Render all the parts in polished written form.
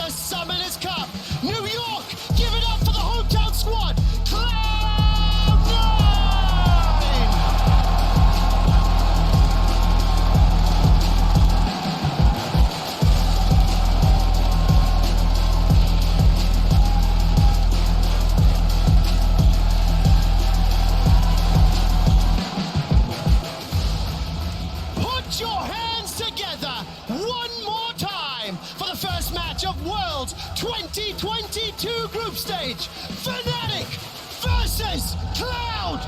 the Summoners Cup. New York, give it up for the hometown squad, CLOUD9! Put your hands together one more time for the first match of World's 2022 group stage. FNATIC versus CLOUD9!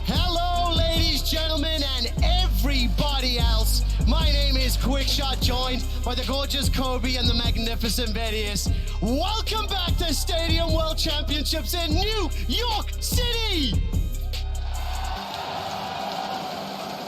Hello, ladies, gentlemen, and everybody else. My name is Quickshot, joined by the gorgeous Kobe and the magnificent Vedius. Welcome back to Stadium World Championships in New York City!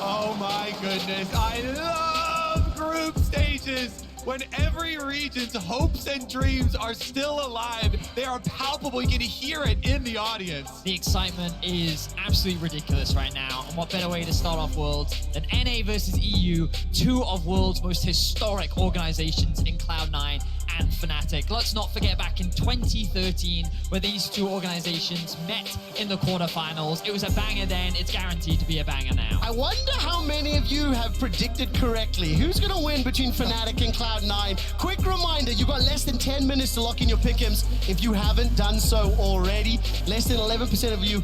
Oh my goodness, I love group stages. When every region's hopes and dreams are still alive, they are palpable. You can hear it in the audience. The excitement is absolutely ridiculous right now. And what better way to start off Worlds than NA versus EU, two of World's most historic organizations in CLOUD9 and FNATIC. Let's not forget back in 2013, where these two organizations met in the quarterfinals. It was a banger then, it's guaranteed to be a banger now. I wonder how many of you have predicted correctly. Who's gonna win between FNATIC and CLOUD9? Quick reminder, you've got less than 10 minutes to lock in your pick'ems if you haven't done so already. Less than 11% of you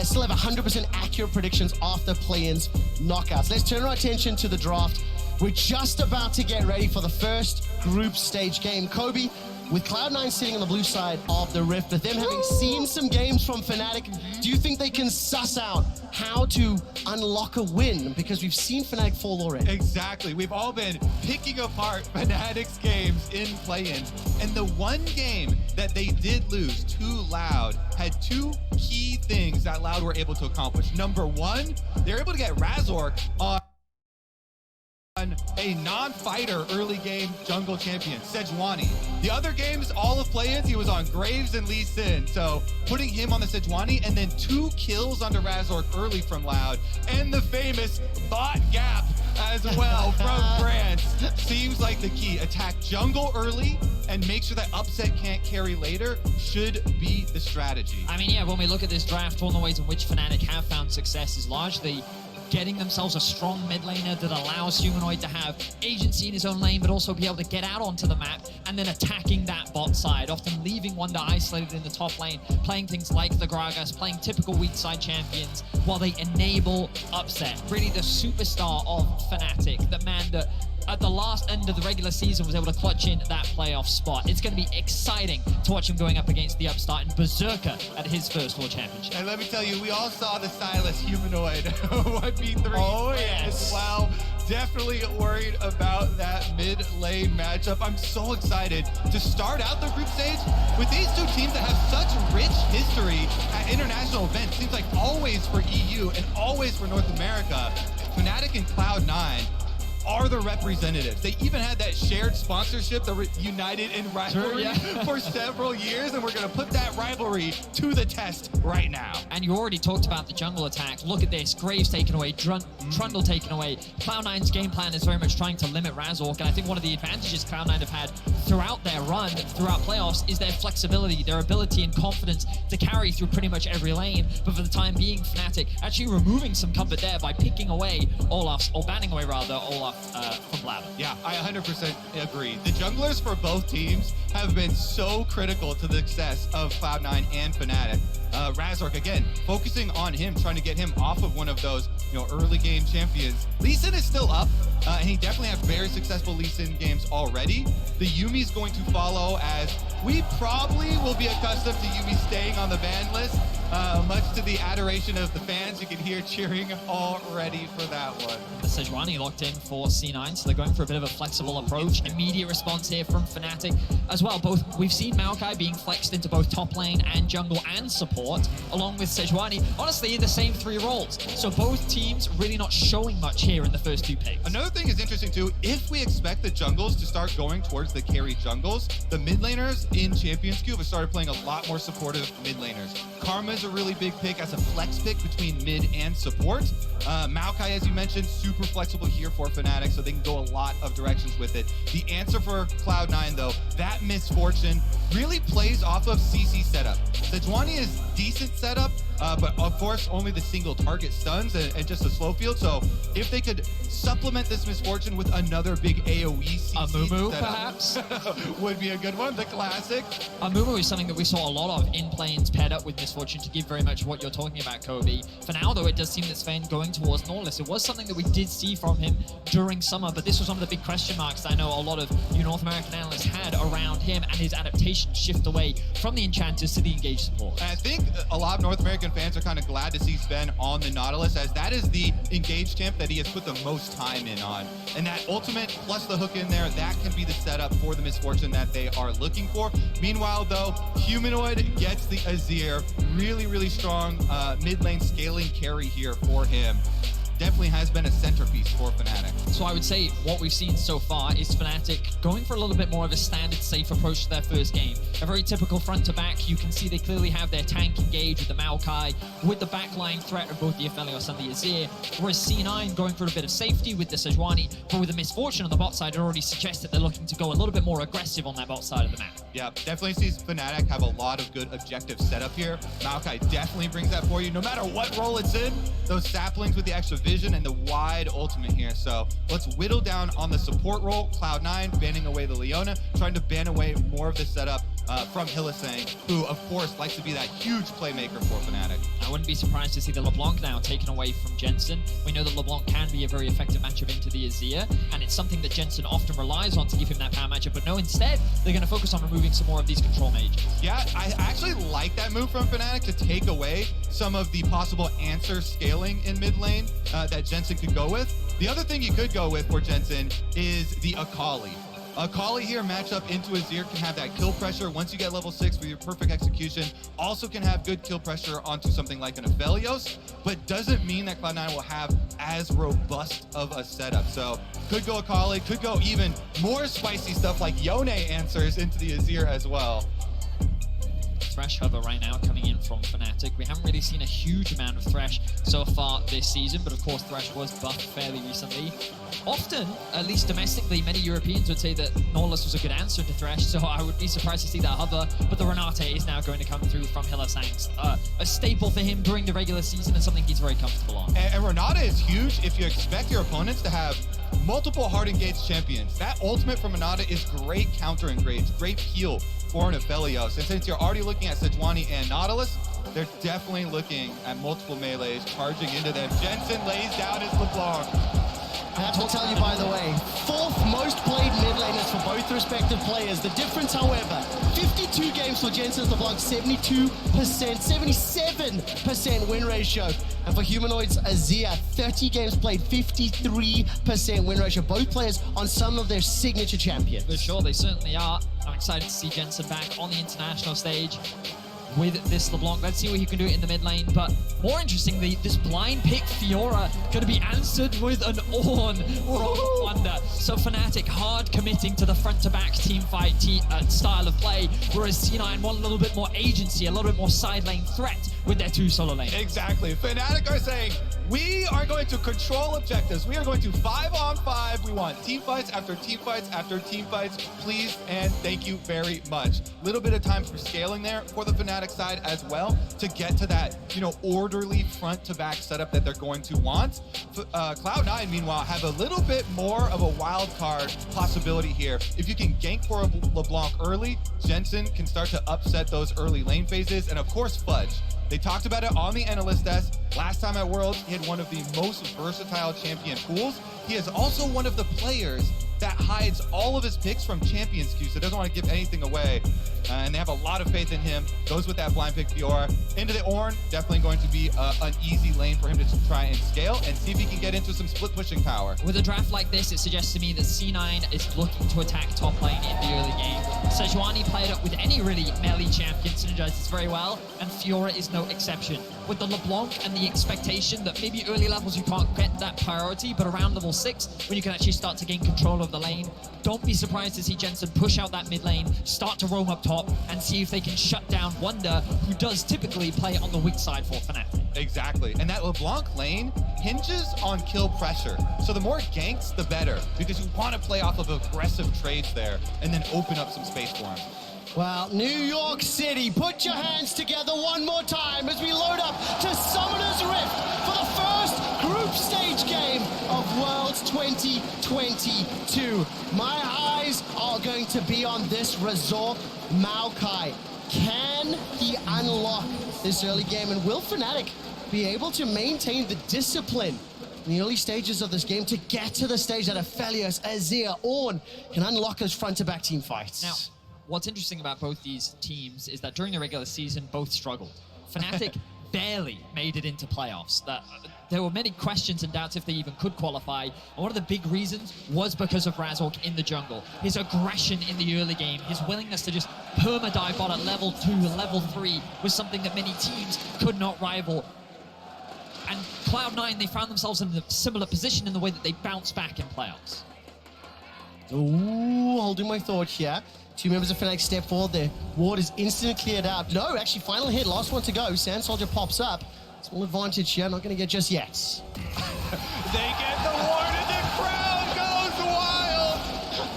still have 100% accurate predictions after play-ins knockouts. Let's turn our attention to the draft. We're just about to get ready for the first group stage game. Kobe, with CLOUD9 sitting on the blue side of the rift, but them having seen some games from FNATIC, do you think they can suss out how to unlock a win? Because we've seen FNATIC fall already. Exactly. We've all been picking apart FNATIC's games in play-in. And the one game that they did lose to Loud had two key things that Loud were able to accomplish. Number one, they're able to get Razork on a non-fighter early game jungle champion, Sejuani. The other games, all of play-ins, he was on Graves and Lee Sin. So putting him on the Sejuani and then 2 kills onto Razork early from Loud. And the famous bot gap as well from France. Seems like the key. Attack jungle early and make sure that upset can't carry later should be the strategy. I mean, yeah, when we look at this draft, one of the ways in which FNATIC have found success is largely getting themselves a strong mid laner that allows Humanoid to have agency in his own lane, but also be able to get out onto the map and then attacking that bot side, often leaving Wonder isolated in the top lane, playing things like the Gragas, playing typical weak side champions while they enable upset. Really the superstar of FNATIC, the man that at the last end of the regular season was able to clutch in that playoff spot. It's going to be exciting to watch him going up against the upstart and Berserker at his first World Championship. And let me tell you, we all saw the Silas Humanoid 1v3 Oh, yes. as well. Definitely worried about that mid lane matchup. I'm so excited to start out the group stage with these two teams that have such rich history at international events. Seems like always for EU and always for North America. FNATIC and CLOUD9 are the representatives. They even had that shared sponsorship, the United in Rivalry, for several years, and we're going to put that rivalry to the test right now. And you already talked about the jungle attack. Look at this. Graves taken away, Trundle taken away. Cloud9's game plan is very much trying to limit Razork, and I think one of the advantages Cloud9 have had throughout their run, throughout playoffs, is their flexibility, their ability and confidence to carry through pretty much every lane. But for the time being, FNATIC actually removing some comfort there by picking away Olaf, or banning away rather, Olaf from Loud. Yeah, I 100% agree. The junglers for both teams have been so critical to the success of Cloud9 and FNATIC. Razork, again, focusing on him, trying to get him off of one of those, early game champions. Lee Sin is still up, and he definitely had very successful Lee Sin games already. The Yumi's going to follow, as we probably will be accustomed to Yumi staying on the ban list, much to the adoration of the fans. You can hear cheering already for that one. The Sejuani locked in for C9, so they're going for a bit of a flexible approach. Immediate response here from FNATIC, as as well, we've seen Maokai being flexed into both top lane and jungle and support, along with Sejuani, honestly, in the same 3 roles. So both teams really not showing much here in the first 2 picks. Another thing is interesting too, if we expect the jungles to start going towards the carry jungles, the mid laners in Champions Cube have started playing a lot more supportive mid laners. Karma is a really big pick as a flex pick between mid and support. Maokai, as you mentioned, super flexible here for FNATIC, so they can go a lot of directions with it. The answer for Cloud9, though, that misfortune really plays off of CC setup. Sejuani is decent setup, but of course only the single target stuns and just a slow field. So if they could supplement this misfortune with another big AoE CC Amumu, setup, perhaps? would be a good one, the classic. Amumu is something that we saw a lot of in planes paired up with Misfortune to give very much what you're talking about, Kobe. For now, though, it does seem that Sven going towards Norliss. It was something that we did see from him during summer, but this was one of the big question marks that I know a lot of you North American analysts had around him and his adaptation shift away from the Enchanters to the engaged support. And I think a lot of North American fans are kind of glad to see Sven on the Nautilus, as that is the engaged champ that he has put the most time in on. And that ultimate plus the hook in there, that can be the setup for the misfortune that they are looking for. Meanwhile, though, Humanoid gets the Azir. Really, really strong mid lane scaling carry here for him. Definitely has been a centerpiece for FNATIC. So I would say what we've seen so far is FNATIC going for a little bit more of a standard safe approach to their first game. A very typical front to back. You can see they clearly have their tank engaged with the Maokai, with the backline threat of both the Aphelios and the Azir, whereas C9 going for a bit of safety with the Sejuani, but with the misfortune on the bot side, it already suggests that they're looking to go a little bit more aggressive on that bot side of the map. Yeah, definitely sees FNATIC have a lot of good objective setup here. Maokai definitely brings that for you, no matter what role it's in. Those saplings with the extra vision and the wide ultimate here. So let's whittle down on the support role. Cloud9 banning away the Leona, trying to ban away more of the setup from Hylissang, who of course likes to be that huge playmaker for FNATIC. I wouldn't be surprised to see the LeBlanc now taken away from Jensen. We know that LeBlanc can be a very effective matchup into the Azir, and it's something that Jensen often relies on to give him that power matchup, but no, instead, they're going to focus on removing some more of these control mages. Yeah, I actually like that move from FNATIC to take away some of the possible answer scaling in mid lane that Jensen could go with. The other thing you could go with for Jensen is the Akali. Akali here matchup into Azir can have that kill pressure once you get level 6 with your perfect execution. Also can have good kill pressure onto something like an Aphelios, but doesn't mean that Cloud9 will have as robust of a setup. So could go Akali, could go even more spicy stuff like Yone answers into the Azir as well. Thresh hover right now coming in from FNATIC. We haven't really seen a huge amount of Thresh so far this season, but of course Thresh was buffed fairly recently. Often, at least domestically, many Europeans would say that Norliss was a good answer to Thresh, so I would be surprised to see that hover, but the Renate is now going to come through from Hylissang. A staple for him during the regular season and something he's very comfortable on. And Renate is huge if you expect your opponents to have multiple hard engaged champions. That ultimate from Renate is great counter engage, great peel for an Aphelios. And since you're already looking at Sejuani and Nautilus, they're definitely looking at multiple melees, charging into them. Jensen lays down his LeBlanc. I have to tell you, by the way, 4th most played mid laners for both respective players. The difference, however, 52 games for Jensen's LeBlanc, 72%, 77% win ratio. And for Humanoid's Azir, 30 games played, 53% win ratio. Both players on some of their signature champions. For sure, they certainly are. I'm excited to see Jensen back on the international stage with this LeBlanc. Let's see what he can do in the mid lane. But more interestingly, this blind pick Fiora going to be answered with an Ornn from Wonder. So FNATIC hard committing to the front to back team fight style of play, whereas C9 want a little bit more agency, a little bit more side lane threat with their 2 solo lanes. Exactly. FNATIC are saying, we are going to control objectives. We are going to 5-on-5. We want team fights after team fights after team fights. Please and thank you very much. Little bit of time for scaling there for the FNATIC side as well to get to that, orderly front to back setup that they're going to want. Cloud9, meanwhile, have a little bit more of a wild card possibility here. If you can gank for a LeBlanc early, Jensen can start to upset those early lane phases, and of course Fudge. They talked about it on the analyst desk. Last time at Worlds, he had one of the most versatile champion pools. He is also one of the players that hides all of his picks from Champions Q, so doesn't want to give anything away. And they have a lot of faith in him. Goes with that blind pick Fiora. Into the Ornn, definitely going to be an easy lane for him to try and scale and see if he can get into some split pushing power. With a draft like this, it suggests to me that C9 is looking to attack top lane in the early game. Sejuani played up with any really melee champion, synergizes very well, and Fiora is no exception. With the LeBlanc and the expectation that maybe early levels you can't get that priority, but around level 6, when you can actually start to gain control of the lane, don't be surprised to see Jensen push out that mid lane, start to roam up top, and see if they can shut down Wonder, who does typically play on the weak side for FNATIC. Exactly, and that LeBlanc lane hinges on kill pressure. So the more ganks, the better, because you want to play off of aggressive trades there and then open up some space for him. Well, New York City, put your hands together one more time as we load up to Summoner's Rift for the first group stage game of Worlds 2022. My eyes are going to be on this resort. Maokai, can he unlock this early game? And will FNATIC be able to maintain the discipline in the early stages of this game to get to the stage that Aphelios, Azir, Ornn can unlock those front-to-back team fights? Now, what's interesting about both these teams is that during the regular season, both struggled. FNATIC barely made it into playoffs. There were many questions and doubts if they even could qualify. And one of the big reasons was because of Razork in the jungle. His aggression in the early game, his willingness to just perma-dive bot at level 2, level 3 was something that many teams could not rival. And Cloud9, they found themselves in a similar position in the way that they bounced back in playoffs. Ooh, holding my thought here. Two members of FNATIC step forward. Their ward is instantly cleared out. No, actually, final hit, last one to go. Sand Soldier pops up. Small advantage here, not going to get just yet. They get the ward and the crowd goes wild.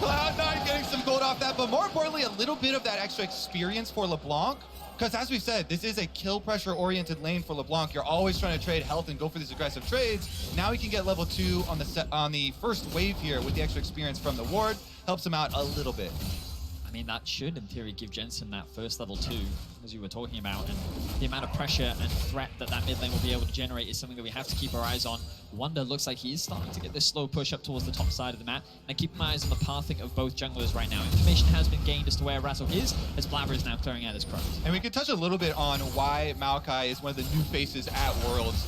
Cloud9 getting some gold off that, but more importantly, a little bit of that extra experience for LeBlanc. Because as we said, this is a kill pressure oriented lane for LeBlanc. You're always trying to trade health and go for these aggressive trades. Now he can get level 2 on the first wave here with the extra experience from the ward. Helps him out a little bit. I mean, that should, in theory, give Jensen that first level 2, as you were talking about, and the amount of pressure and threat that mid lane will be able to generate is something that we have to keep our eyes on. Wonder looks like he is starting to get this slow push up towards the top side of the map, and keep my eyes on the pathing of both junglers right now. Information has been gained as to where Razork is, as Blabber is now clearing out his crows. And we could touch a little bit on why Maokai is one of the new faces at Worlds.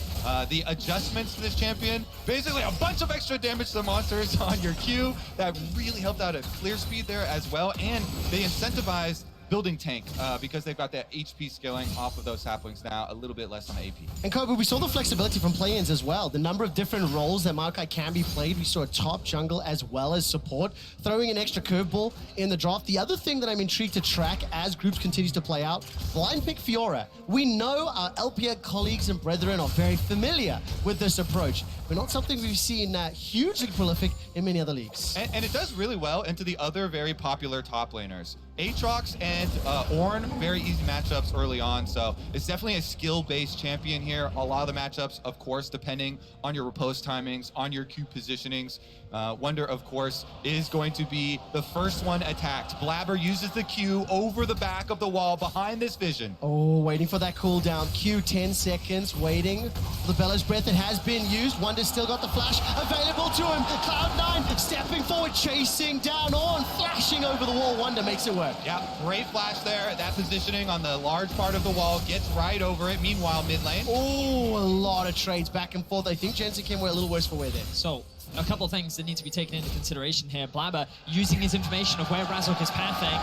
The adjustments to this champion, basically a bunch of extra damage to the monsters on your Q. That really helped out at clear speed there as well. And they incentivized building tank because they've got that HP scaling off of those saplings now, a little bit less on AP. And Kobe, we saw the flexibility from play-ins as well. The number of different roles that Maokai can be played. We saw a top jungle as well as support, throwing an extra curveball in the draft. The other thing that I'm intrigued to track as groups continues to play out, blind pick Fiora. We know our LPL colleagues and brethren are very familiar with this approach, but not something we've seen hugely prolific in many other leagues. And it does really well into the other very popular top laners. Aatrox and Ornn, very easy matchups early on, so it's definitely a skill-based champion here. A lot of the matchups, of course, depending on your repose timings, on your Q positionings. Wonder, of course, is going to be the first one attacked. Blabber uses the Q over the back of the wall behind this vision. Oh, waiting for that cooldown. Q, 10 seconds, waiting for the Bellows Breath. It has been used. Wonder's still got the flash available to him. Cloud9 stepping forward, chasing down Ornn, flashing over the wall. Wonder makes it work. Yeah, great flash there. That positioning on the large part of the wall gets right over it. Meanwhile, mid lane. Oh, a lot of trades back and forth. I think Jensen came a little worse for wear there. So, a couple of things that need to be taken into consideration here. Blabber, using his information of where Razork is pathing,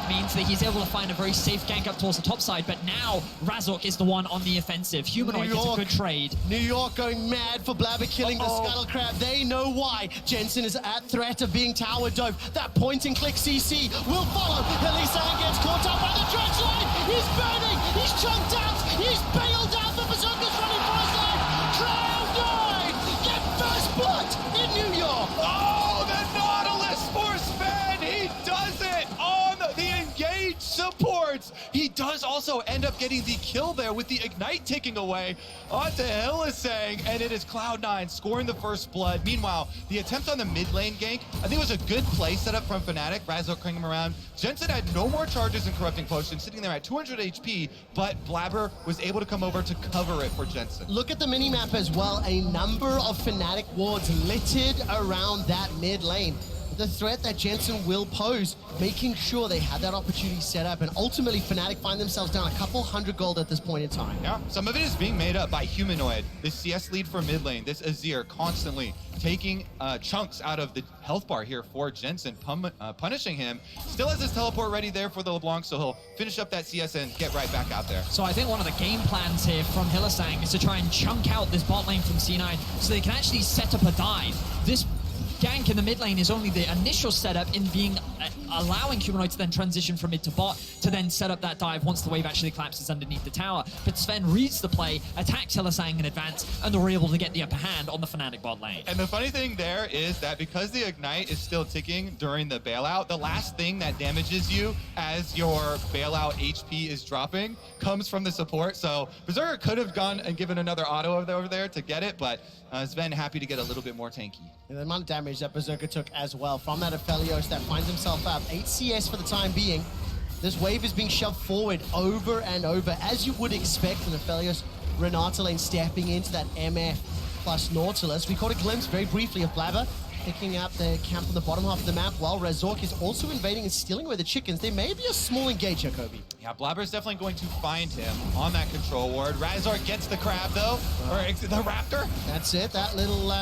means that he's able to find a very safe gank up towards the top side, but now Razork is the one on the offensive. Humanoid gets a good trade. New York going mad for Blabber killing the Scuttle Crab. They know why. Jensen is at threat of being tower dove. That point and click CC will follow. Elisan gets caught up by the dredge line. He's burning. He's chunked out. He's bailed out. The Berserker's running for his life. Cloud9 get first blood in New York. Oh, the Nautilus Force fan! He does it on the engaged supports. He does also end up getting the kill there with the Ignite taking away onto Hillisang, and it is Cloud9 scoring the first blood. Meanwhile, the attempt on the mid lane gank, I think it was a good play setup from FNATIC. Razork cranking him around. Jensen had no more charges in Corrupting Potion, sitting there at 200 HP, but Blabber was able to come over to cover it for Jensen. Look at the minimap as well. A number of FNATIC wards littered around that mid lane. the threat that Jensen will pose, making sure they had that opportunity set up, and ultimately FNATIC find themselves down a couple hundred gold at this point in time. Yeah, some of it is being made up by Humanoid, this CS lead for mid lane, this Azir constantly taking chunks out of the health bar here for Jensen, punishing him. Still has his teleport ready there for the LeBlanc, so he'll finish up that CS and get right back out there. So I think one of the game plans here from Hylissang is to try and chunk out this bot lane from C9 so they can actually set up a dive. This gank in the mid lane is only the initial setup in being allowing Humanoid to then transition from mid to bot to then set up that dive once the wave actually collapses underneath the tower. But Sven reads the play, attacks Hylissang in advance, and they're able to get the upper hand on the FNATIC bot lane. And the funny thing there is that because the Ignite is still ticking during the bailout, the last thing that damages you as your bailout HP is dropping comes from the support. So Berserker could have gone and given another auto over there to get it, but Sven happy to get a little bit more tanky. And the amount of damage that Berserker took as well from that Aphelios that finds himself up 8 CS for the time being. This wave is being shoved forward over and over, as you would expect from Aphelios Renata lane stepping into that MF plus Nautilus. We caught a glimpse very briefly of Blabber picking up the camp on the bottom half of the map, while Razork is also invading and stealing away the chickens. There may be a small engage here, Kobe. Yeah, Blabber's definitely going to find him on that control ward. Razork gets the crab though, or the raptor. That's it, that little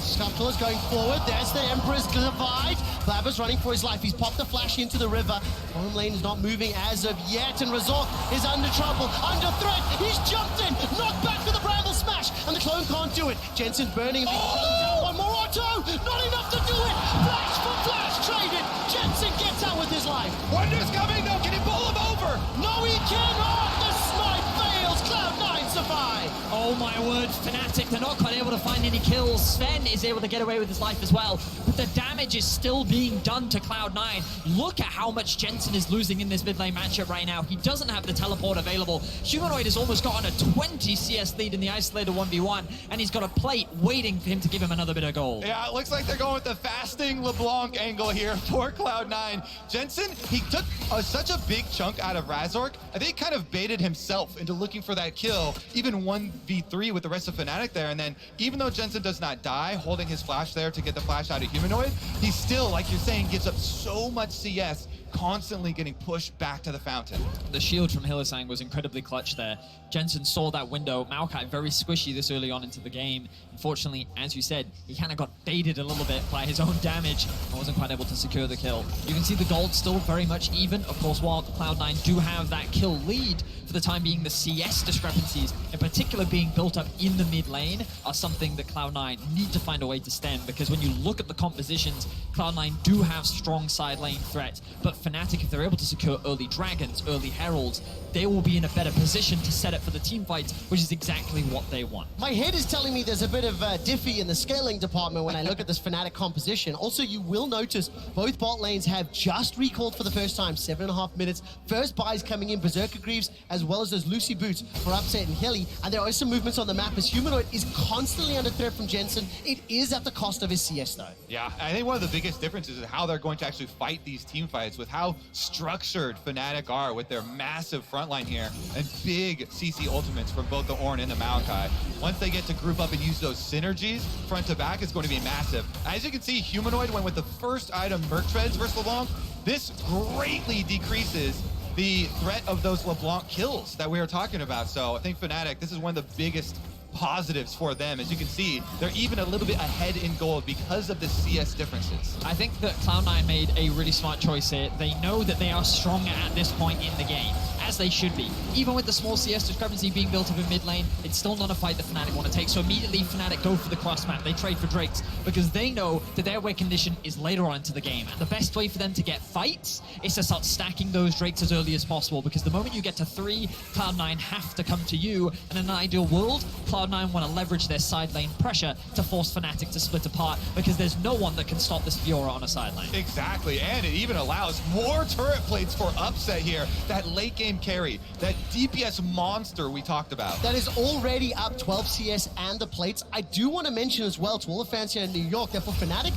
scuffle is going forward. There's the Emperor's Divide. Blabber's running for his life. He's popped the flash into the river. Bottom lane is not moving as of yet, and Razork is under trouble, under threat. He's jumped in, knocked back with the Bramble Smash, and the clone can't do it. Jensen's burning. One more auto, not enough to do it. Flash for flash, traded. Jensen gets out with his life. Wonder's coming though, can he pull him over? No, he cannot. The snipe fails. Cloud9 survive. Oh my word, FNATIC, they're not quite able to find any kills. Sven is able to get away with his life as well, but the damage is still being done to Cloud9. Look at how much Jensen is losing in this mid lane matchup right now. He doesn't have the teleport available. Humanoid has almost gotten a 20 CS lead in the isolated 1v1, and he's got a plate waiting for him to give him another bit of gold. Yeah, it looks like they're going with the fasting LeBlanc angle here for Cloud9. Jensen, he took such a big chunk out of Razork. I think he kind of baited himself into looking for that kill, even 1v3 with the rest of FNATIC there, and then even though Jensen does not die, holding his flash there to get the flash out of Humanoid, he still, like you're saying, gives up so much CS, constantly getting pushed back to the fountain. The shield from Hylissang was incredibly clutch there. Jensen saw that window. Maokai very squishy this early on into the game. Unfortunately, as you said, he kind of got baited a little bit by his own damage and wasn't quite able to secure the kill. You can see the gold still very much even. Of course, while Cloud9 do have that kill lead, for the time being, the CS discrepancies, in particular being built up in the mid lane, are something that Cloud9 need to find a way to stem, because when you look at the compositions, Cloud9 do have strong side lane threat, but FNATIC, if they're able to secure early dragons, early heralds, they will be in a better position to set up for the team fights, which is exactly what they want. My head is telling me there's a bit of diffy in the scaling department when I look at this FNATIC composition. Also, you will notice both bot lanes have just recalled for the first time, 7.5 minutes. First buys coming in, Berserker Greaves, as well as those Lucy Boots for Upset and Hilly. And there are some movements on the map as Humanoid is constantly under threat from Jensen. It is at the cost of his CS though. Yeah, I think one of the biggest differences is how they're going to actually fight these team fights, with how structured FNATIC are with their massive frontline here and big CC ultimates from both the Ornn and the Maokai. Once they get to group up and use those synergies front to back, it's going to be massive. As you can see, Humanoid went with the first item, Merc Treads versus LeBlanc. This greatly decreases the threat of those LeBlanc kills that we were talking about. So I think FNATIC, this is one of the biggest positives for them. As you can see, they're even a little bit ahead in gold because of the CS differences. I think that Cloud9 made a really smart choice here. They know that they are stronger at this point in the game, as they should be. Even with the small CS discrepancy being built up in mid lane, it's still not a fight that FNATIC want to take. So immediately FNATIC go for the cross map. They trade for Drakes because they know that their win condition is later on into the game. And the best way for them to get fights is to start stacking those Drakes as early as possible, because the moment you get to 3, Cloud9 have to come to you. And in an ideal world, Cloud9 want to leverage their side lane pressure to force FNATIC to split apart, because there's no one that can stop this Fiora on a side lane. Exactly, and it even allows more turret plates for Upset here. That late game carry, that DPS monster we talked about. That is already up 12 CS and the plates. I do want to mention as well to all the fans here in New York that for FNATIC,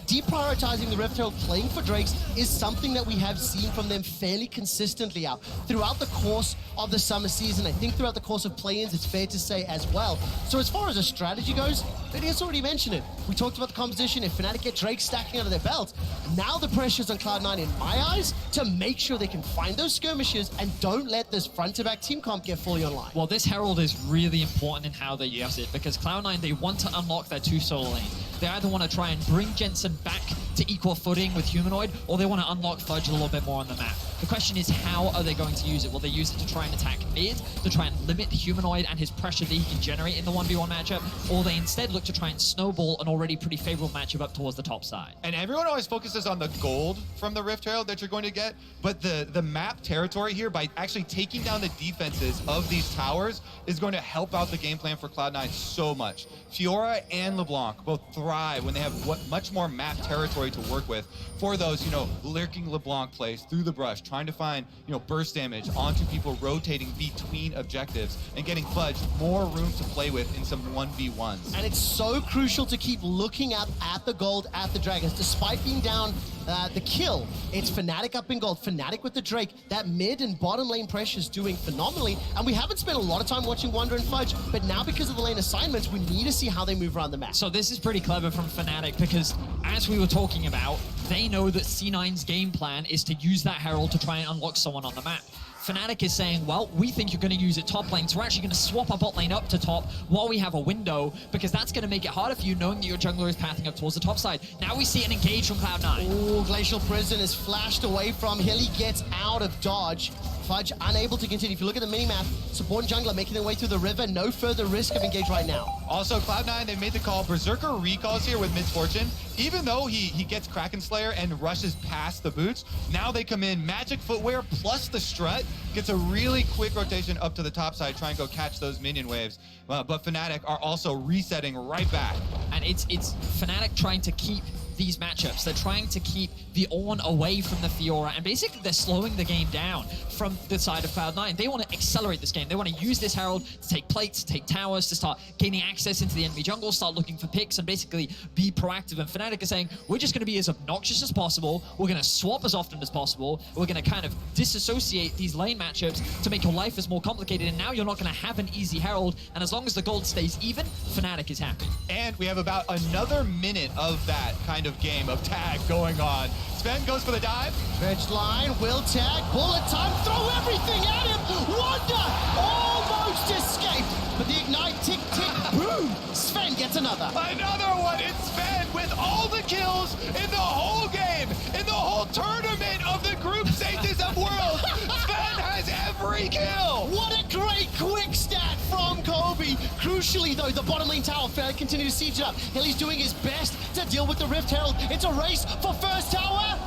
deprioritizing the Rift Herald, playing for Drakes, is something that we have seen from them fairly consistently out throughout the course of the summer season. I think throughout the course of play-ins, it's fair to say as well. So as far as a strategy goes, Vinny's already mentioned it. We talked about the composition. If Fnatic get Drake stacking under their belt, now the pressure's on Cloud9, in my eyes, to make sure they can find those skirmishes and don't let this front-to-back team comp get fully online. Well, this Herald is really important in how they use it, because Cloud9, they want to unlock their 2 solo lane. They either want to try and bring Jensen back to equal footing with Humanoid, or they want to unlock Fudge a little bit more on the map. The question is, how are they going to use it? Will they use it to try and attack mid, to try and limit Humanoid and his pressure that he can generate in the 1v1 matchup, or they instead look to try and snowball an already pretty favorable matchup up towards the top side? And everyone always focuses on the gold from the Rift Herald that you're going to get, but the map territory here, by actually taking down the defenses of these towers, is going to help out the game plan for Cloud9 so much. Fiora and LeBlanc both thrive when they have much more map territory to work with for those, lurking LeBlanc plays through the brush, trying to find, burst damage onto people rotating between objectives and getting Fudge more room to play with in some 1v1s. And it's so crucial to keep looking at the gold, at the Dragons. Despite being down the kill, it's Fnatic up in gold, Fnatic with the Drake. That mid and bottom lane pressure is doing phenomenally, and we haven't spent a lot of time watching Wonder and Fudge, but now because of the lane assignments, we need to see how they move around the map. So this is pretty clever from Fnatic, because as we were talking about, they know that C9's game plan is to use that Herald to try and unlock someone on the map. Fnatic is saying, well, we think you're going to use it top lane, so we're actually going to swap our bot lane up to top while we have a window, because that's going to make it harder for you knowing that your jungler is pathing up towards the top side. Now we see an engage from Cloud9. Oh, Glacial Prison is flashed away from. Hilly gets out of dodge. Fudge unable to continue. If you look at the minimap, support and jungler making their way through the river. No further risk of engage right now. Also, Cloud9, they made the call. Berserker recalls here with Misfortune. Even though he gets Kraken Slayer and rushes past the boots, now they come in Magic Footwear plus the Strut. Gets a really quick rotation up to the top side, try and go catch those minion waves. But Fnatic are also resetting right back. And it's Fnatic trying to keep these matchups. They're trying to keep the Ornn away from the Fiora, and basically they're slowing the game down from the side of Cloud9. They want to accelerate this game. They want to use this Herald to take plates, to take towers, to start gaining access into the enemy jungle, start looking for picks, and basically be proactive. And Fnatic is saying, we're just going to be as obnoxious as possible. We're going to swap as often as possible. We're going to kind of disassociate these lane matchups to make your life as more complicated. And now you're not going to have an easy Herald. And as long as the gold stays even, Fnatic is happy. And we have about another minute of that kind of game of tag going on. Sven goes for the dive. Stretched line, will tag, bullet time, throw everything at him. Wonder almost escaped, but the ignite tick, tick, boom. Sven gets another. Another one. It's Sven with all the kills in the whole game, in the whole tournament of the group stages of Worlds. Sven has every kill. What a great quick stat from Kobe. Crucially, though, the bottom lane tower continue to siege it up. Hilly's doing his best to deal with the Rift Herald. It's a race for first tower.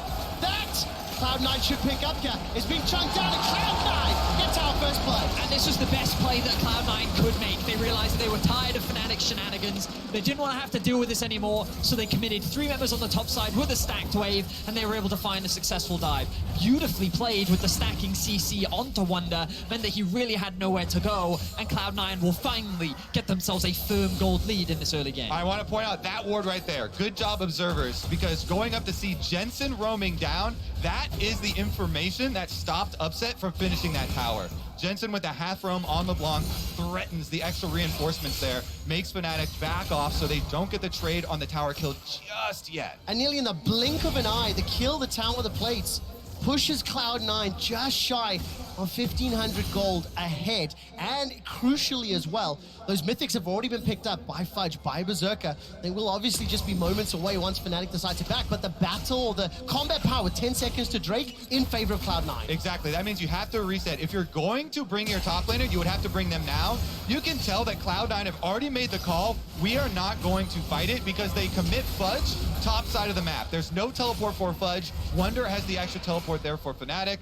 That Cloud9 should pick up here. It's being chunked down, and Cloud9 gets our first play. And this was the best play that Cloud9 could make. They realized that they were tired of Fnatic's shenanigans. They didn't want to have to deal with this anymore, so they committed 3 members on the top side with a stacked wave, and they were able to find a successful dive. Beautifully played with the stacking CC onto Wonder, meant that he really had nowhere to go, and Cloud9 will finally get themselves a firm gold lead in this early game. I want to point out that ward right there. Good job, observers, because going up to see Jensen roaming down, that is the information that stopped Upset from finishing that tower. Jensen with a half roam on LeBlanc threatens the extra reinforcements there, makes Fnatic back off so they don't get the trade on the tower kill just yet. And nearly in the blink of an eye, the kill, the tower, the plates, pushes Cloud9 just shy of 1,500 gold ahead. And crucially as well, those mythics have already been picked up by Fudge, by Berserker. They will obviously just be moments away once Fnatic decides to back, but the battle or the combat power, 10 seconds to Drake in favor of Cloud9. Exactly, that means you have to reset. If you're going to bring your top laner, you would have to bring them now. You can tell that Cloud9 have already made the call. We are not going to fight it because they commit Fudge top side of the map. There's no teleport for Fudge. Wonder has the extra teleport there for Fnatic.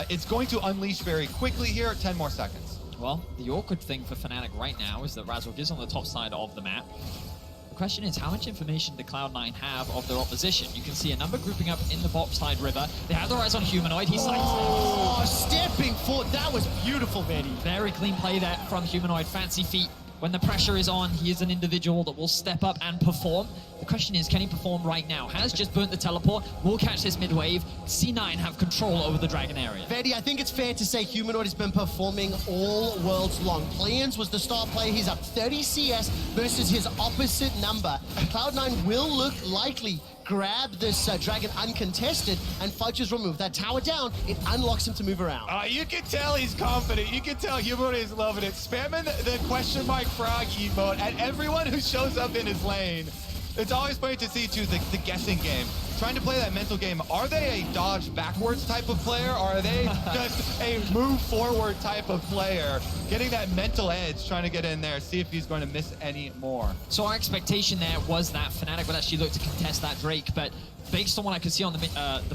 It's going to unleash very quickly here, 10 more seconds. Well, the awkward thing for Fnatic right now is that Razork is on the top side of the map. The question is, how much information do Cloud9 have of their opposition? You can see a number grouping up in the bot side river. They have their eyes on Humanoid. He's stepping forward. That was beautiful, Benny. Very clean play there from Humanoid. Fancy feet When the pressure is on, he is an individual that will step up and perform. The question is, can he perform right now? Has just burnt the teleport, will catch this mid wave. C9 have control over the Dragon area. Vedi, I think it's fair to say Humanoid has been performing all worlds long. Play-ins was the star player. He's up 30 CS versus his opposite number. Cloud9 will look likely grab this Dragon uncontested, and Fudge is removed. That tower down, it unlocks him to move around. You can tell he's confident. You can tell Humanoid is loving it. Spamming the question mark frog emote at everyone who shows up in his lane. It's always funny to see, too, the guessing game. Trying to play that mental game. Are they a dodge backwards type of player, or are they just a move forward type of player? Getting that mental edge, trying to get in there, see if he's going to miss any more. So our expectation there was that Fnatic would actually look to contest that Drake, but based on what I could see on the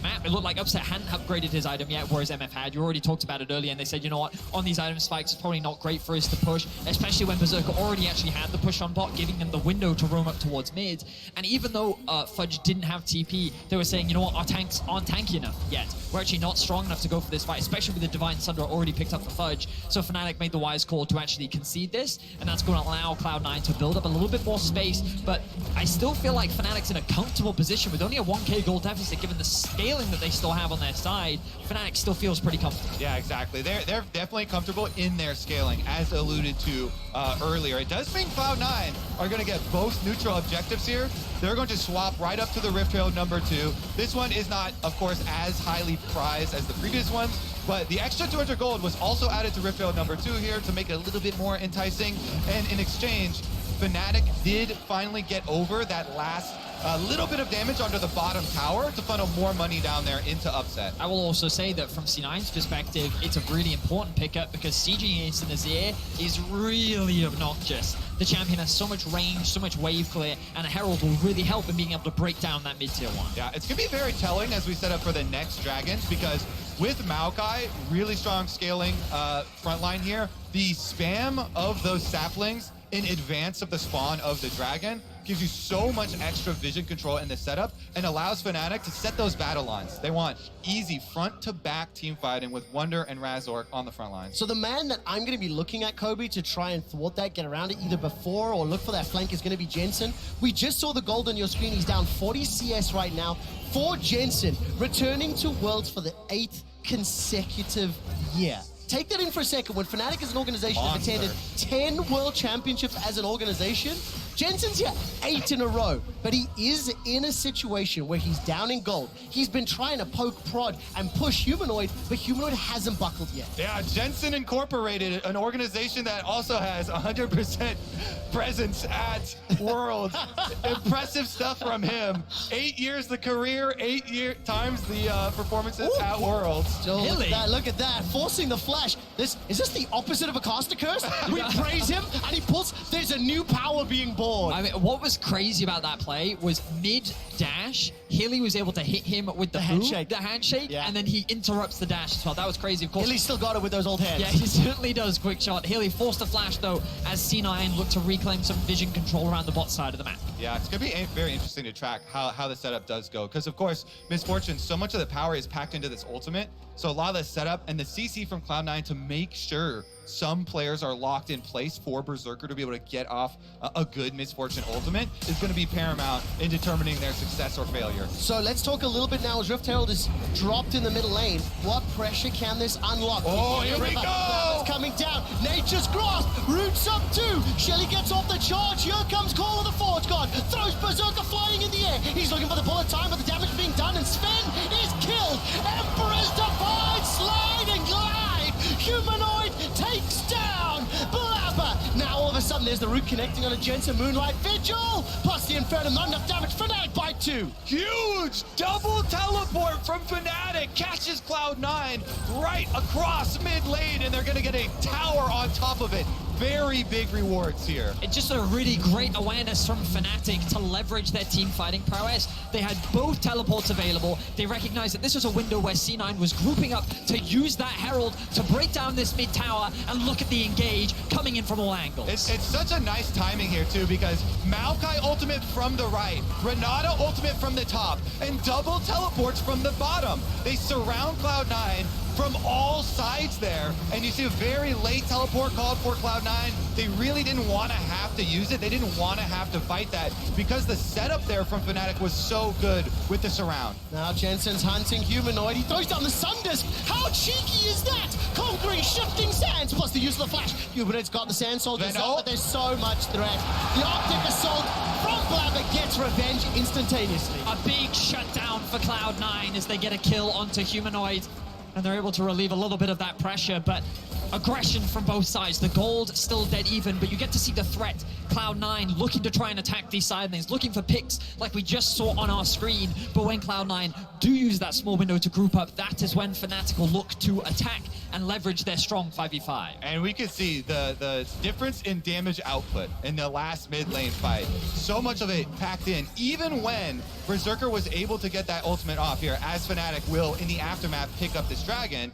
map, it looked like Upset hadn't upgraded his item yet, whereas MF had. You already talked about it earlier, and they said, you know what, on these item spikes, it's probably not great for us to push, especially when Berserker already actually had the push on bot, giving them the window to roam up towards mid. And even though Fudge didn't have TP, they were saying, you know what, our tanks aren't tanky enough yet. We're actually not strong enough to go for this fight, especially with the Divine Sunder already picked up for Fudge. So Fnatic made the wise call to actually concede this, and that's going to allow Cloud9 to build up a little bit more space. But I still feel like Fnatic's in a comfortable position with only a 1k gold deficit. Given the scaling that they still have on their side, Fnatic still feels pretty comfortable. Yeah, exactly. They're definitely comfortable in their scaling, as alluded to earlier. It does mean Cloud9 are going to get both neutral objectives here. They're going to swap right up to the Rift Herald number 2. This one is not, of course, as highly prized as the previous ones, but the extra 200 gold was also added to Rift Herald number 2 here to make it a little bit more enticing. And in exchange, Fnatic did finally get over that last little bit of damage under the bottom tower to funnel more money down there into Upset. I will also say that from C9's perspective, it's a really important pickup because CG Ace in Azir is really obnoxious. The champion has so much range, so much wave clear, and a Herald will really help in being able to break down that mid-tier 1. Yeah, it's going to be very telling as we set up for the next Dragons, because with Maokai, really strong scaling front line here, the spam of those saplings in advance of the spawn of the Dragon gives you so much extra vision control in the setup and allows Fnatic to set those battle lines. They want easy front-to-back team fighting with Wonder and Razork on the front lines. So the man that I'm going to be looking at, Kobe, to try and thwart that, get around it either before or look for that flank is going to be Jensen. We just saw the gold on your screen. He's down 40 CS right now for Jensen, returning to Worlds for the 8th consecutive year. Take that in for a second. When Fnatic as an organization have attended 10 World Championships as an organization, Jensen's here 8 in a row, but he is in a situation where he's down in gold. He's been trying to poke, prod, and push Humanoid, but Humanoid hasn't buckled yet. Yeah, Jensen Incorporated, an organization that also has 100% presence at Worlds. Impressive stuff from him. 8 years the career, 8 times the performances at Worlds. So look at that, forcing the flash. Is this the opposite of a caster curse? We praise him, and he pulls. There's a new power being born. I mean, what was crazy about that play was mid-dash, Healy was able to hit him with the handshake, yeah. And then he interrupts the dash as well. That was crazy, of course. Healy still got it with those old hands. Yeah, he certainly does. Quick shot. Healy forced a flash, though, as C9 looked to reclaim some vision control around the bot side of the map. Yeah, it's going to be very interesting to track how the setup does go. Because, of course, Misfortune, so much of the power is packed into this ultimate. So a lot of the setup and the CC from Cloud9 to make sure some players are locked in place for Berserker to be able to get off a good Misfortune ultimate is going to be paramount in determining their success or failure. So let's talk a little bit now as Rift Herald is dropped in the middle lane. What pressure can this unlock? Oh, here we go! It's coming down. Nature's Grasp. Roots up 2. Shelly gets off the charge. Here comes Call of the Forge God. Throws Berserker flying in the air. He's looking for the bullet time, but the damage being done, and Sven is killed. Emperor's Divine Slide and Glide. Humanoid takes down Blabber. Now all of a sudden there's the root connecting on a Jensen Moonlight Vigil. Plus the Inferno, not enough damage. Fnatic by 2. Huge double teleport from Fnatic catches Cloud9 right across mid lane, and they're going to get a tower on top of it. Very big rewards here. It's just a really great awareness from Fnatic to leverage their team fighting prowess. They had both teleports available. They recognized that this was a window where C9 was grouping up to use that Herald to break down this mid tower, and look at the engage coming in from all angles. It's such a nice timing here too, because Maokai ultimate from the right, Renata ultimate from the top, and double teleports from the bottom. They surround Cloud9 from all sides there. And you see a very late teleport called for Cloud9. They really didn't want to have to use it. They didn't want to have to fight that because the setup there from FNATIC was so good with the surround. Now Jensen's hunting Humanoid. He throws down the Sun Disc. How cheeky is that? Conquering shifting sands plus the use of the flash. Humanoid's got the Sand Soldiers up, but there's so much threat. The Arctic Assault from Blabber gets revenge instantaneously. A big shutdown for Cloud9 as they get a kill onto Humanoid, and they're able to relieve a little bit of that pressure, but aggression from both sides. The gold still dead even, but you get to see the threat. Cloud9 looking to try and attack these side lanes, looking for picks like we just saw on our screen. But when Cloud9 do use that small window to group up, that is when FNATIC will look to attack and leverage their strong 5v5. And we can see the difference in damage output in the last mid lane fight. So much of it packed in, even when Berserker was able to get that ultimate off here, as FNATIC will, in the aftermath, pick up this dragon.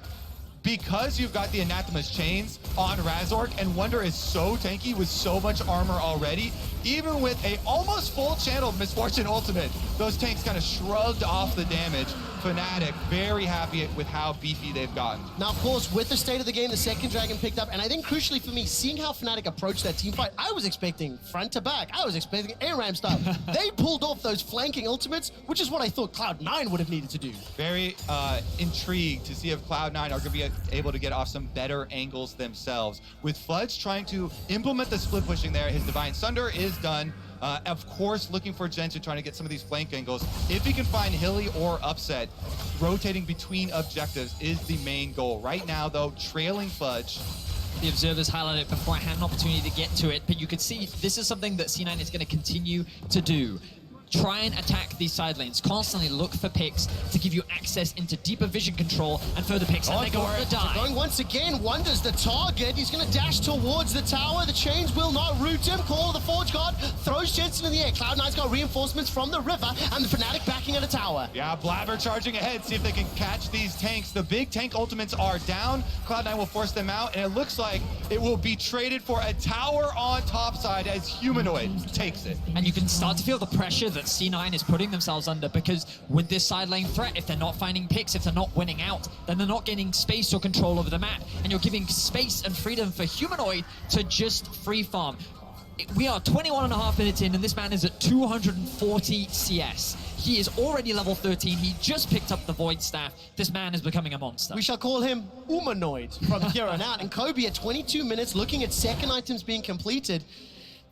Because you've got the Anathema's chains on Razork, and Wonder is so tanky with so much armor already, even with a almost full channeled Misfortune ultimate, those tanks kind of shrugged off the damage. FNATIC very happy with how beefy they've gotten. Now, of course, with the state of the game, the second dragon picked up, and I think crucially for me, seeing how FNATIC approached that team fight, I was expecting front to back. I was expecting ARAM style. They pulled off those flanking ultimates, which is what I thought Cloud9 would have needed to do. Very intrigued to see if Cloud9 are going to be able to get off some better angles themselves. With Fudge trying to implement the split pushing there, his Divine Sunder is done. Of course, looking for Jensen, trying to get some of these flank angles. If he can find Hilly or Upset, rotating between objectives is the main goal. Right now, though, trailing Fudge. The observers highlighted it before I had an opportunity to get to it, but you could see this is something that C9 is going to continue to do. Try and attack these side lanes. Constantly look for picks to give you access into deeper vision control and further picks. And they go for the dive. Going once again, Wonder's the target. He's going to dash towards the tower. The chains will not root him. Call of the Forge Guard throws Jensen in the air. Cloud9's got reinforcements from the river, and the FNATIC backing at a tower. Yeah, Blabber charging ahead. See if they can catch these tanks. The big tank ultimates are down. Cloud9 will force them out, and it looks like it will be traded for a tower on top side as Humanoid takes it. And you can start to feel the pressure that C9 is putting themselves under, because with this side lane threat, if they're not finding picks, if they're not winning out, then they're not getting space or control over the map. And you're giving space and freedom for Humanoid to just free farm. We are 21.5 minutes in, and this man is at 240 CS. He is already level 13. He just picked up the Void Staff. This man is becoming a monster. We shall call him Humanoid from here on out. And Kobe at 22 minutes, looking at second items being completed.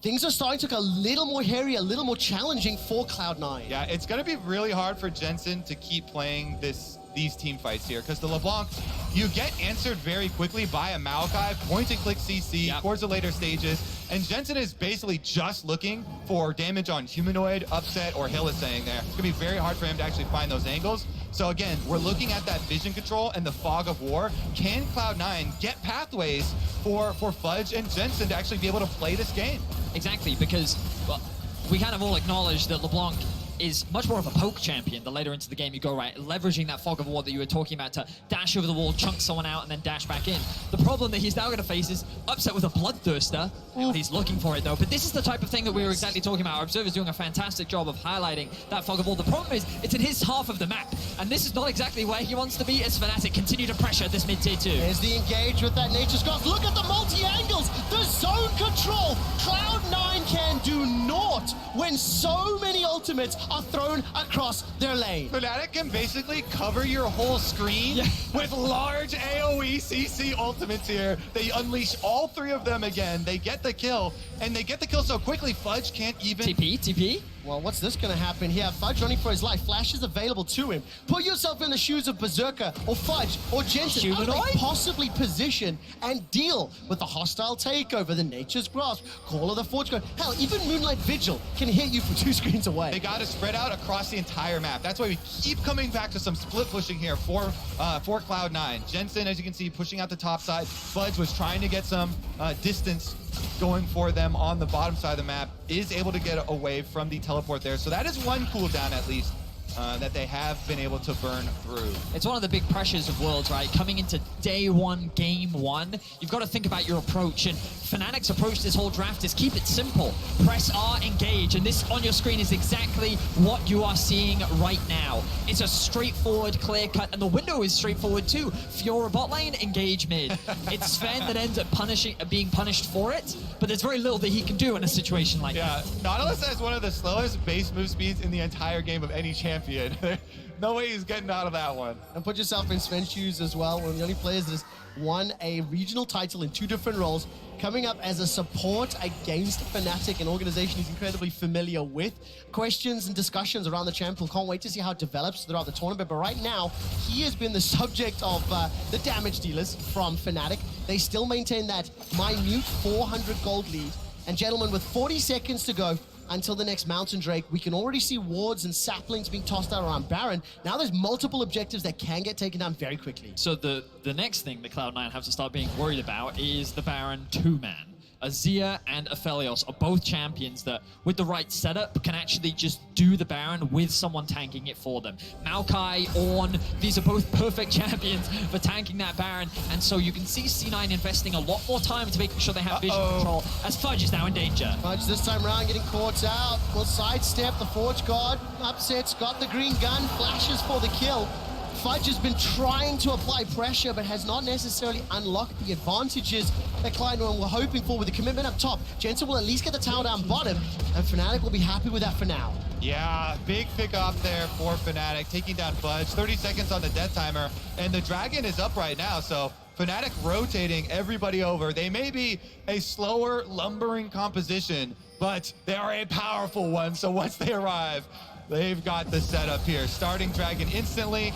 Things are starting to look a little more hairy, a little more challenging for Cloud9. Yeah, it's going to be really hard for Jensen to keep playing these team fights here, because the LeBlanc, you get answered very quickly by a Maokai, point and click CC towards the later stages, and Jensen is basically just looking for damage on Humanoid, Upset, or Hill is saying there. It's going to be very hard for him to actually find those angles. So again, we're looking at that vision control and the fog of war. Can Cloud9 get pathways for Fudge and Jensen to actually be able to play this game? Exactly, because, well, we kind of all acknowledge that LeBlanc is much more of a poke champion the later into the game you go, right? Leveraging that fog of war that you were talking about to dash over the wall, chunk someone out, and then dash back in. The problem that he's now going to face is Upset with a Bloodthirster. He's looking for it, though. But this is the type of thing that we were exactly talking about. Our observer's doing a fantastic job of highlighting that fog of war. The problem is, it's in his half of the map, and this is not exactly where he wants to be as FNATIC continue to pressure this mid-tier 2. There's the engage with that Nature's Grasp. Look at the multi-angles, the zone control. Cloud9 can do naught when so many ultimates are thrown across their lane. FNATIC can basically cover your whole screen with large AoE CC ultimates here. They unleash all three of them again. They get the kill, and they get the kill so quickly, Fudge can't even... TP? Well, what's this going to happen here? Fudge running for his life. Flash is available to him. Put yourself in the shoes of Berserker or Fudge or Jensen. How do they possibly position and deal with the hostile takeover, the Nature's Grasp, Call of the Forge Guard? Hell, even Moonlight Vigil can hit you from 2 screens away. They got to spread out across the entire map. That's why we keep coming back to some split pushing here for Cloud9. Jensen, as you can see, pushing out the top side. Fudge was trying to get some distance going for them on the bottom side of the map, is able to get away from the teleport there. So that is one cooldown at least that they have been able to burn through. It's one of the big pressures of Worlds, right? Coming into day 1, game 1, you've got to think about your approach. And Fnatic's approach this whole draft is keep it simple. Press R, engage, and this on your screen is exactly what you are seeing right now. It's a straightforward, clear cut, and the window is straightforward too. Fiora bot lane, engage mid. It's Sven that ends up being punished for it, but there's very little that he can do in a situation like that. Yeah, Nautilus has one of the slowest base move speeds in the entire game of any champion. No way he's getting out of that one. And put yourself in Sven's shoes as well. One of the only players that has won a regional title in 2 different roles, coming up as a support against FNATIC, an organization he's incredibly familiar with. Questions and discussions around the champion. Can't wait to see how it develops throughout the tournament. But right now, he has been the subject of the damage dealers from FNATIC. They still maintain that minute 400 gold lead. And gentlemen, with 40 seconds to go until the next Mountain Drake, we can already see wards and saplings being tossed out around Baron. Now there's multiple objectives that can get taken down very quickly. So the next thing the Cloud9 have to start being worried about is the Baron 2-man. Azir and Aphelios are both champions that, with the right setup, can actually just do the Baron with someone tanking it for them. Maokai, Ornn, these are both perfect champions for tanking that Baron, and so you can see C9 investing a lot more time into making sure they have vision control, as Fudge is now in danger. Fudge this time around getting caught out. Will sidestep, the Forge God upsets, got the green gun, flashes for the kill. Fudge has been trying to apply pressure, but has not necessarily unlocked the advantages that Cloud9 were hoping for with the commitment up top. Jensen will at least get the tower down bottom, and Fnatic will be happy with that for now. Yeah, big pick up there for Fnatic, taking down Fudge. 30 seconds on the death timer, and the Dragon is up right now, so Fnatic rotating everybody over. They may be a slower, lumbering composition, but they are a powerful one, so once they arrive, they've got the setup here. Starting Dragon instantly.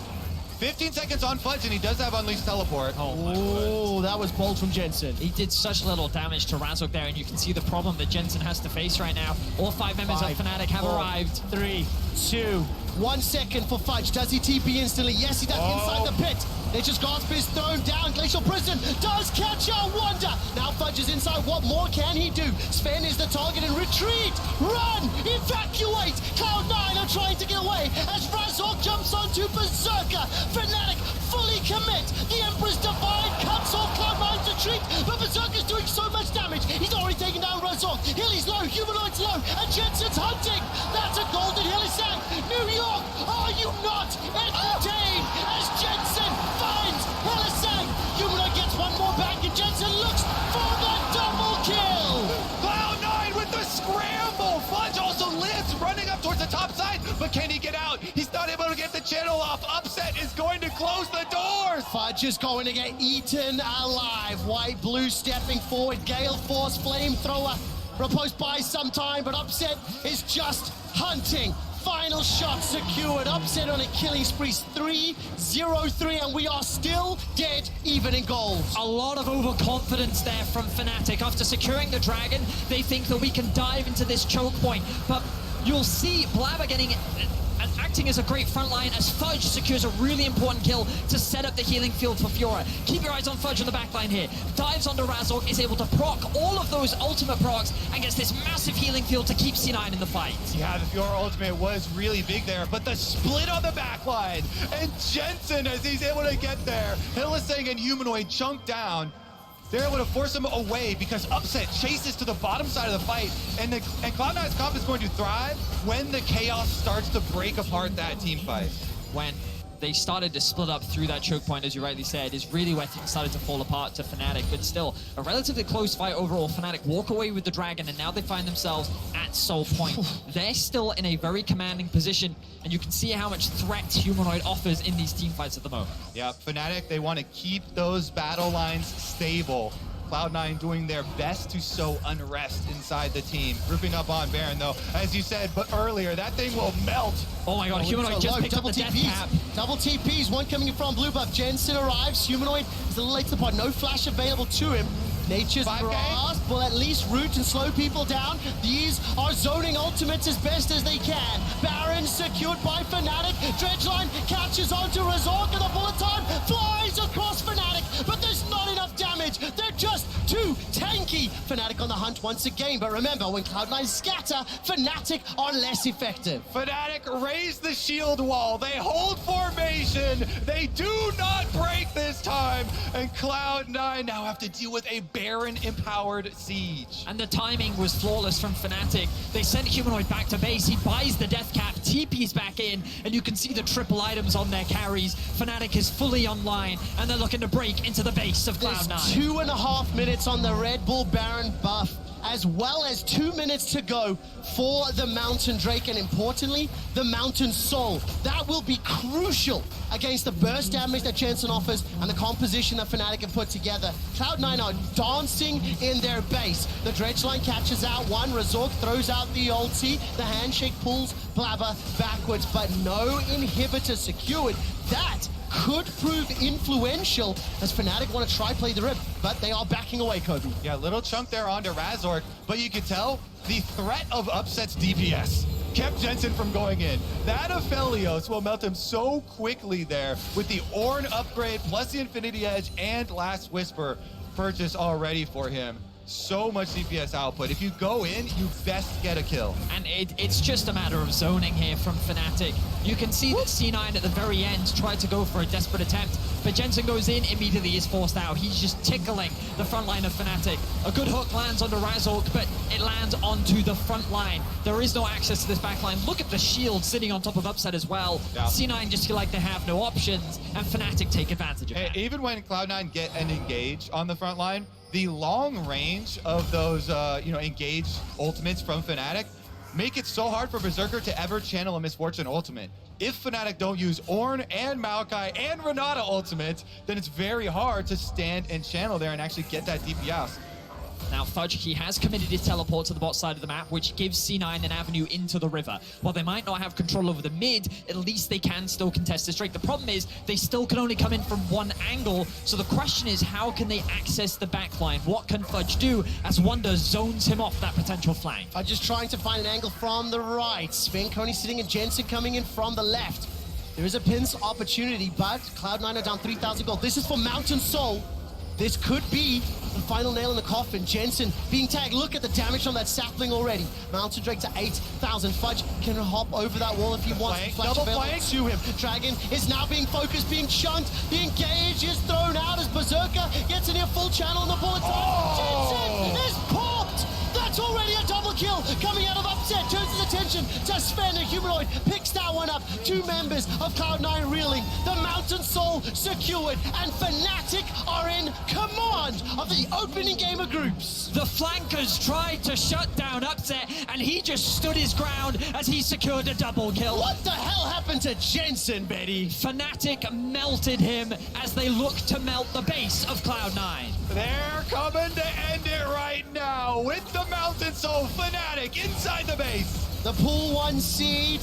15 seconds on Fudge, and he does have Unleashed Teleport. Oh, that was bold from Jensen. He did such little damage to Razork there, and you can see the problem that Jensen has to face right now. All 5 members of Fnatic have arrived. 3, 2, 1 second for Fudge. Does he TP instantly? Yes, he does inside the pit. Nature's Grasp is thrown down. Glacial Prison does catch a Wonder. Now Fudge is inside. What more can he do? Sven is the target and retreat. Run! Evacuate! Cloud9 are trying to get away as Razork jumps onto Berserker. Fnatic fully commit. The Emperor's Divide cuts off Cloud9's retreat, but Berserker's doing so much damage. He's already taken down Razork. Hilly's low, Humanoid's low, and Jensen's hunting. That's a golden Hillisang. New York, are you not entertained as Jensen finds Hillisang? Humanoid gets one more back, and Jensen looks for the double kill. Cloud9 with the scramble. Fudge also lives, running up towards the top side, but can he get out? He's not able to get the channel off. Upset is going to close the doors. Fudge is going to get eaten alive. White, blue stepping forward. Gale Force, flamethrower. Riposte buys some time, but Upset is just hunting. Final shot secured. Upset on a killing spree. 3-0-3, and we are still dead even in gold. A lot of overconfidence there from Fnatic. After securing the Dragon, they think that we can dive into this choke point, but you'll see Blabber getting and acting as a great front line as Fudge secures a really important kill to set up the healing field for Fiora. Keep your eyes on Fudge on the backline here. Dives onto Razork, is able to proc all of those ultimate procs and gets this massive healing field to keep C9 in the fight. Yeah, the Fiora ultimate was really big there, but the split on the backline, and Jensen, as he's able to get there, Hillisang and Humanoid chunk down. They're able to force him away because Upset chases to the bottom side of the fight, and Cloud9's comp is going to thrive when the chaos starts to break apart that team fight. When they started to split up through that choke point, as you rightly said, is really where things started to fall apart to Fnatic, but still a relatively close fight overall. Fnatic walk away with the Dragon, and now they find themselves at Soul Point. They're still in a very commanding position, and you can see how much threat Humanoid offers in these team fights at the moment. Yeah, Fnatic, they want to keep those battle lines stable. Cloud9 doing their best to sow unrest inside the team. Grouping up on Baron, though, as you said but earlier, that thing will melt. Oh my god, Humanoid just picked up the death cap. Double TPs, one coming in from blue buff. Jensen arrives. Humanoid is a little late to the pod. No flash available to him. Nature's Grasp will at least root and slow people down. These are zoning ultimates as best as they can. Baron secured by Fnatic. Dredgeline catches onto Razork, and the bullet time flies across Fnatic, but there's not enough damage. They're just too tanky. Spanky. FNATIC on the hunt once again, but remember, when Cloud9 scatter, FNATIC are less effective. FNATIC raise the shield wall. They hold formation. They do not break this time. And Cloud9 now have to deal with a Baron-empowered siege. And the timing was flawless from FNATIC. They sent Humanoid back to base. He buys the death cap, TP's back in, and you can see the triple items on their carries. FNATIC is fully online, and they're looking to break into the base of Cloud9. There's 2.5 minutes on the Red Bull Baron buff, as well as 2 minutes to go for the Mountain Drake, and importantly, the Mountain Soul. That will be crucial against the burst damage that Jensen offers and the composition that FNATIC have put together. Cloud9 are dancing in their base. The dredge line catches out one, Razork throws out the ulti, the handshake pulls Blabber backwards, but no inhibitor secured. That could prove influential as FNATIC want to try play the rip, but they are backing away, Kobe. Yeah, little chunk there onto Razork, but you can tell the threat of upsets DPS kept Jensen from going in. That Aphelios will melt him so quickly there with the Ornn upgrade plus the Infinity Edge and Last Whisper purchase already for him. So much DPS output. If you go in, you best get a kill. And it's just a matter of zoning here from FNATIC. You can see that C9 at the very end tried to go for a desperate attempt, but Jensen goes in, immediately is forced out. He's just tickling the front line of FNATIC. A good hook lands onto Razork, but it lands onto the front line. There is no access to this back line. Look at the shield sitting on top of Upset as well. Yeah. C9 just feel like they have no options, and FNATIC take advantage of that. Even when Cloud9 get an engage on the front line, the long range of those, engage ultimates from FNATIC make it so hard for Berserker to ever channel a Misfortune ultimate. If FNATIC don't use Ornn and Maokai and Renata ultimates, then it's very hard to stand and channel there and actually get that DPS. Now, Fudge, he has committed his teleport to the bot side of the map, which gives C9 an avenue into the river. While they might not have control over the mid, at least they can still contest this Drake. The problem is, they still can only come in from one angle, so the question is, how can they access the backline? What can Fudge do as Wonder zones him off that potential flank? Fudge is trying to find an angle from the right. Sven Coney sitting and Jensen coming in from the left. There is a pin's opportunity, but Cloud9 are down 3,000 gold. This is for Mountain Soul. This could be the final nail in the coffin. Jensen being tagged. Look at the damage on that sapling already. Mountain Drake to 8,000. Fudge can hop over that wall if he wants. Flash available to him. Dragon is now being focused, being chunked. The engage is thrown out as Berserker gets a near full channel on the bullet time. Jensen is popped! That's already a double kill coming out of Upset. Turns his attention to Sven, and Humanoid picks that one up. 2 members of Cloud9 reeling. The Mountain Soul secured, and FNATIC are in command of the opening game of groups. The flankers tried to shut down Upset, and he just stood his ground as he secured a double kill. What the hell happened to Jensen, Betty? FNATIC melted him as they look to melt the base of Cloud9. They're coming to end it right now with the Mountain Soul FNATIC inside the base. The Pool 1 seed,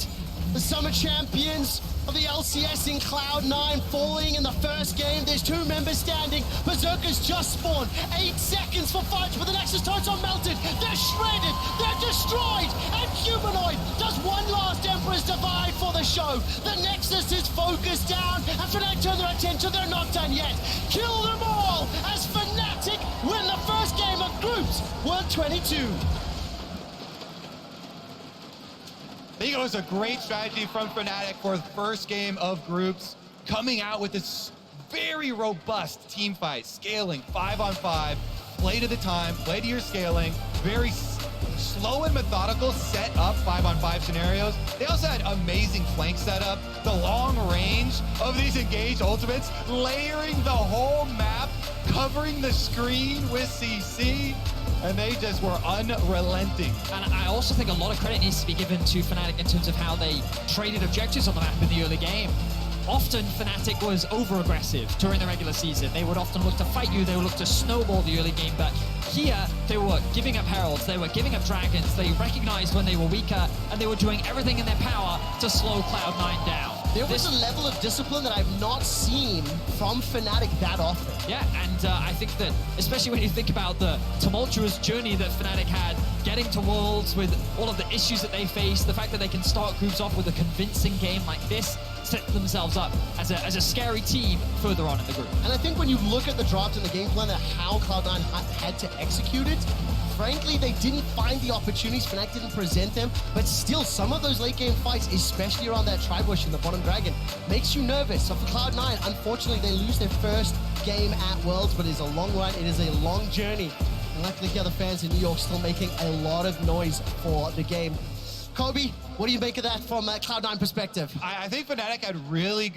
the Summer Champions of the LCS in Cloud9 falling in the first game. There's 2 members standing. Berserkers just spawned. 8 seconds for Fudge, but the Nexus turrets are melted. They're shredded. They're destroyed. And Humanoid does one last Emperor's Divide for the show. The Nexus is focused down, and FNATIC turn their attention. They're not done yet. Kill them all as FNATIC win the first game of groups. World 22. I think it was a great strategy from FNATIC for the first game of groups, coming out with this very robust team fight, scaling 5-on-5, play to the time, play to your scaling, very slow and methodical set up 5-on-5 scenarios. They also had amazing flank setup, the long range of these engaged ultimates, layering the whole map, covering the screen with CC. And they just were unrelenting. And I also think a lot of credit needs to be given to FNATIC in terms of how they traded objectives on the map in the early game. Often, FNATIC was over-aggressive during the regular season. They would often look to fight you, they would look to snowball the early game, but here, they were giving up Heralds, they were giving up Dragons, they recognized when they were weaker, and they were doing everything in their power to slow Cloud9 down. There was a level of discipline that I've not seen from FNATIC that often. Yeah, and I think that, especially when you think about the tumultuous journey that FNATIC had, getting to Worlds with all of the issues that they faced, the fact that they can start groups off with a convincing game like this, set themselves up as a scary team further on in the group. And I think when you look at the draft and the game plan and how Cloud9 had to execute it, frankly, they didn't find the opportunities. FNATIC didn't present them, but still, some of those late game fights, especially around that Tribush and the bottom dragon, makes you nervous. So for Cloud9, unfortunately, they lose their first game at Worlds, but it's a long run. It is a long journey. And luckily, the other fans in New York still making a lot of noise for the game. Kobe, what do you make of that from a Cloud9 perspective? I think FNATIC had really good